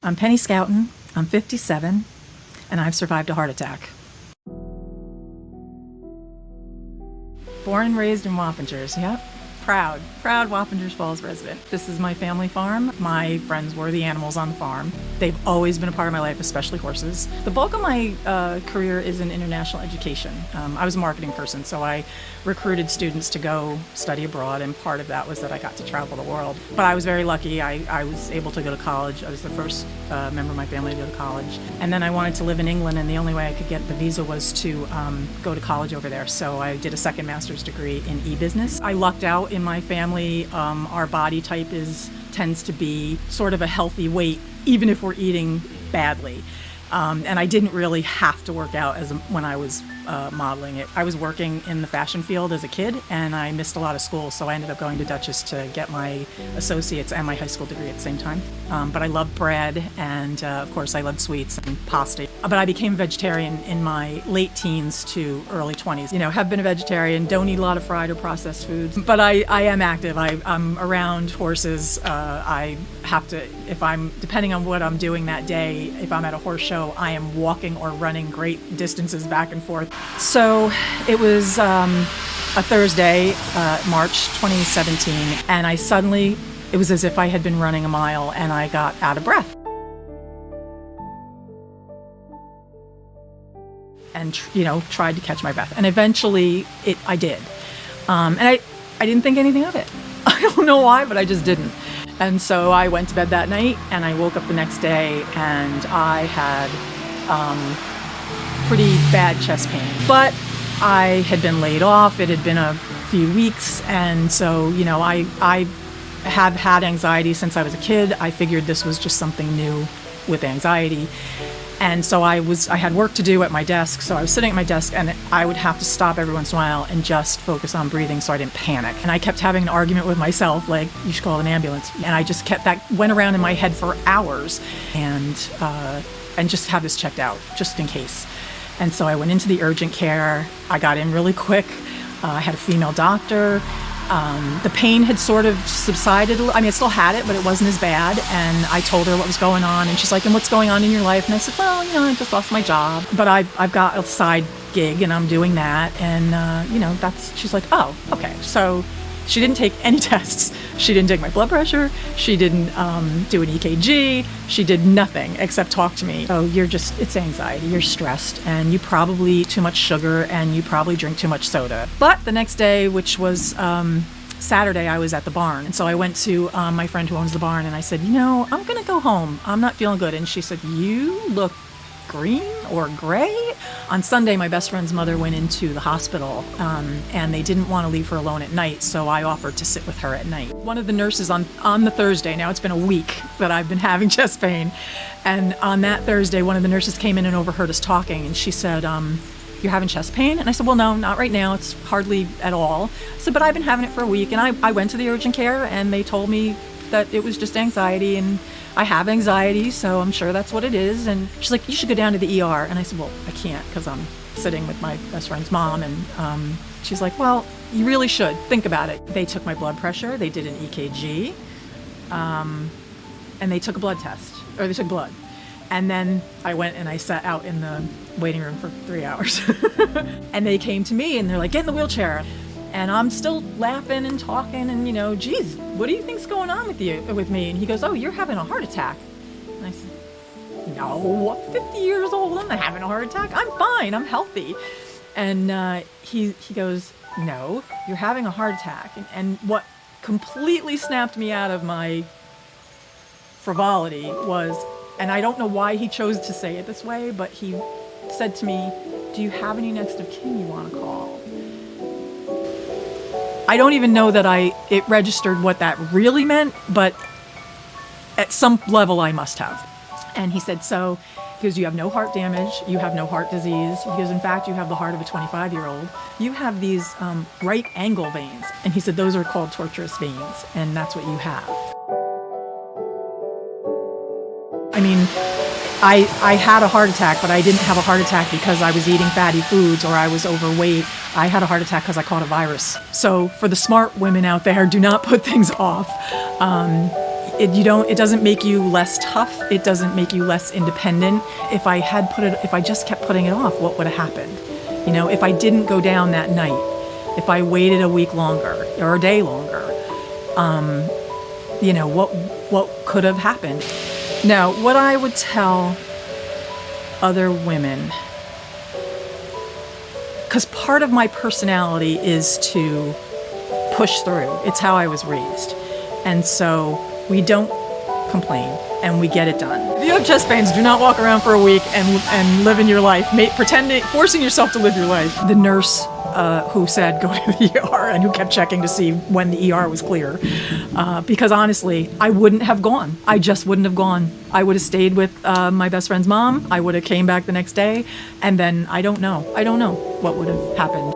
I'm Penny Schouten, I'm 57, and I've survived a heart attack. Born and raised in Wappingers, yep. Proud Wappingers Falls resident. This is my family farm. My friends were the animals on the farm. They've always been a part of my life, especially horses. The bulk of my career is in international education. I was a marketing person, so I recruited students to go study abroad, and part of that was that I got to travel the world. But I was very lucky. I was able to go to college. I was the first member of my family to go to college. And then I wanted to live in England, and the only way I could get the visa was to go to college over there. So I did a second master's degree in e-business. I lucked out in my family. Our body type tends to be sort of a healthy weight, even if we're eating badly. And I didn't really have to work out when I was modeling it. I was working in the fashion field as a kid, and I missed a lot of school, so I ended up going to Dutchess to get my associate's and my high school degree at the same time. But I loved bread, and of course I loved sweets and pasta. But I became a vegetarian in my late teens to early 20s. Have been a vegetarian, don't eat a lot of fried or processed foods, but I am active. I'm around horses. I have to, depending on what I'm doing that day, if I'm at a horse show, I am walking or running great distances back and forth. So it was a Thursday, March 2017, and it was as if I had been running a mile and I got out of breath. And tried to catch my breath, and eventually I did, and I didn't think anything of it. I don't know why, but I just didn't. And so I went to bed that night, and I woke up the next day, and I had pretty bad chest pain. But I had been laid off. It had been a few weeks, and so I have had anxiety since I was a kid. I figured this was just something new with anxiety. And so I had work to do at my desk, so I was sitting at my desk, and I would have to stop every once in a while and just focus on breathing so I didn't panic. And I kept having an argument with myself, like, you should call an ambulance. And I just went around in my head for hours and just have this checked out, just in case. And so I went into the urgent care. I got in really quick. I had a female doctor. The pain had sort of subsided. I still had it, but it wasn't as bad. And I told her what was going on, and she's like, "And what's going on in your life?" And I said, "Well, I just lost my job, but I've got a side gig, and I'm doing that." And she's like, "Oh, okay." So she didn't take any tests. She didn't take my blood pressure. She didn't do an EKG. She did nothing except talk to me. "Oh, it's anxiety. You're stressed, and you probably eat too much sugar, and you probably drink too much soda." But the next day, which was Saturday, I was at the barn. And so I went to my friend who owns the barn, and I said, "I'm going to go home. I'm not feeling good." And she said, "You look green or gray?" On Sunday, my best friend's mother went into the hospital, and they didn't want to leave her alone at night, so I offered to sit with her at night. One of the nurses on the Thursday, now it's been a week that I've been having chest pain, and on that Thursday, one of the nurses came in and overheard us talking, and she said, "You're having chest pain?" And I said, "Well, no, not right now. It's hardly at all." I said, "But I've been having it for a week." And I went to the urgent care, and they told me that it was just anxiety, and I have anxiety, so I'm sure that's what it is. And she's like, "You should go down to the ER." And I said, "Well, I can't, because I'm sitting with my best friend's mom." And she's like, "Well, you really should. Think about it." They took my blood pressure, they did an EKG, and they took a blood test, or they took blood. And then I went and I sat out in the waiting room for 3 hours. And they came to me, and they're like, "Get in the wheelchair." And I'm still laughing and talking, and "Geez, what do you think's going on with me?" And he goes, "Oh, you're having a heart attack." And I said, "No, I'm 50 years old. I'm not having a heart attack. I'm fine. I'm healthy." And he goes, "No, you're having a heart attack." And what completely snapped me out of my frivolity was, and I don't know why he chose to say it this way, but he said to me, "Do you have any next of kin you want to call?" I don't even know that it registered what that really meant, but at some level I must have. And he said, "So," because "you have no heart damage, you have no heart disease." Because "In fact, you have the heart of a 25-year-old. You have these right angle veins." And he said, "Those are called tortuous veins, and that's what you have." I had a heart attack, but I didn't have a heart attack because I was eating fatty foods or I was overweight. I had a heart attack because I caught a virus. So for the smart women out there, do not put things off. It doesn't make you less tough. It doesn't make you less independent. If I just kept putting it off, what would have happened? You know, if I didn't go down that night, if I waited a week longer or a day longer, you know, what could have happened? Now, what I would tell other women, because part of my personality is to push through. It's how I was raised. And so we don't complain and we get it done. If you have chest pains, do not walk around for a week and live in your life, forcing yourself to live your life. The nurse who said go to the ER and who kept checking to see when the ER was clear. Because honestly, I wouldn't have gone. I just wouldn't have gone. I would have stayed with my best friend's mom. I would have came back the next day. And then I don't know what would have happened.